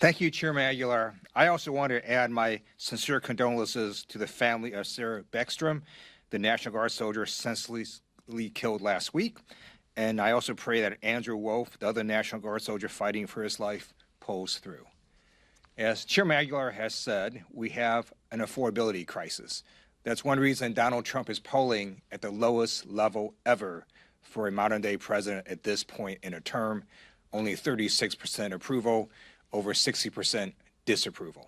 Thank you, Chairman Aguilar. I also want to add my sincere condolences to the family of Sarah Beckstrom, the National Guard soldier senselessly killed last week. And I also pray that Andrew Wolf, the other National Guard soldier fighting for his life, pulls through. As Chairman Aguilar has said, we have an affordability crisis. That's one reason Donald Trump is polling at the lowest level ever for a modern-day president at this point in a term, only 36% approval, over 60% disapproval.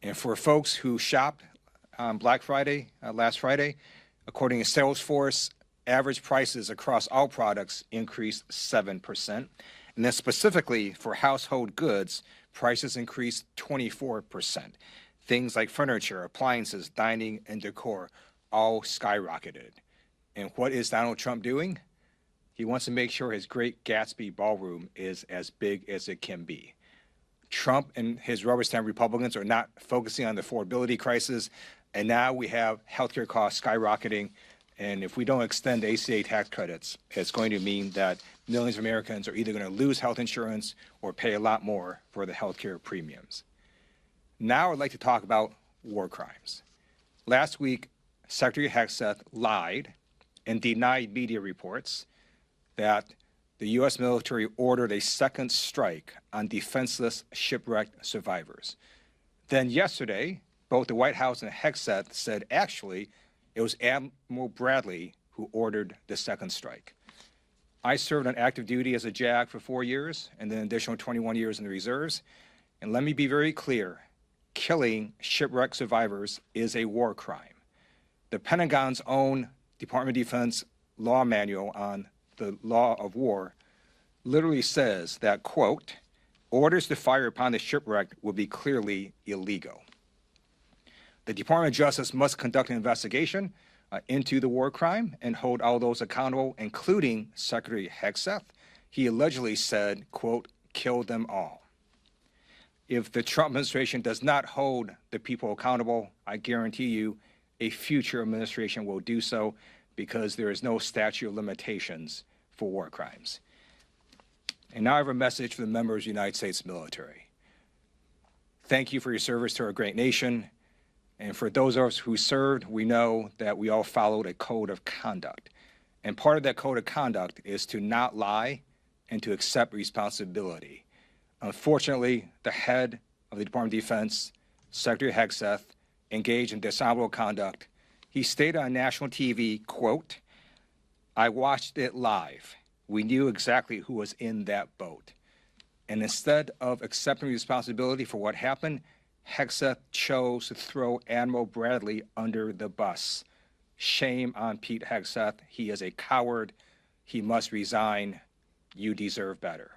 And for folks who shopped on Black Friday, last Friday, according to Salesforce, average prices across all products increased 7%. And then specifically for household goods, prices increased 24%. Things like furniture, appliances, dining, and decor all skyrocketed. And what is Donald Trump doing? He wants to make sure his Great Gatsby ballroom is as big as it can be. Trump and his rubber stamp Republicans are not focusing on the affordability crisis, and now we have healthcare costs skyrocketing. And if we don't extend ACA tax credits, it's going to mean that millions of Americans are either going to lose health insurance or pay a lot more for the healthcare premiums. Now I'd like to talk about war crimes. Last week, Secretary Hegseth lied and denied media reports that the U.S. military ordered a second strike on defenseless shipwrecked survivors. Then yesterday, both the White House and Hegseth said actually it was Admiral Bradley who ordered the second strike. I served on active duty as a JAG for 4 years and then an additional 21 years in the reserves. And let me be very clear, killing shipwrecked survivors is a war crime. The Pentagon's own Department of Defense law manual on the law of war literally says that, quote, orders to fire upon the shipwrecked will be clearly illegal. The Department of Justice must conduct an investigation into the war crime and hold all those accountable, including Secretary Hegseth. He allegedly said, quote, kill them all. If the Trump administration does not hold the people accountable, I guarantee you a future administration will do so, because there is no statute of limitations for war crimes. And now I have a message for the members of the United States military. Thank you for your service to our great nation. And for those of us who served, we know that we all followed a code of conduct. And part of that code of conduct is to not lie and to accept responsibility. Unfortunately, the head of the Department of Defense, Secretary Hegseth, engaged in dishonorable conduct. He stated on national TV, quote, I watched it live. We knew exactly who was in that boat. And instead of accepting responsibility for what happened, Hegseth chose to throw Admiral Bradley under the bus. Shame on Pete Hegseth. He is a coward. He must resign. You deserve better.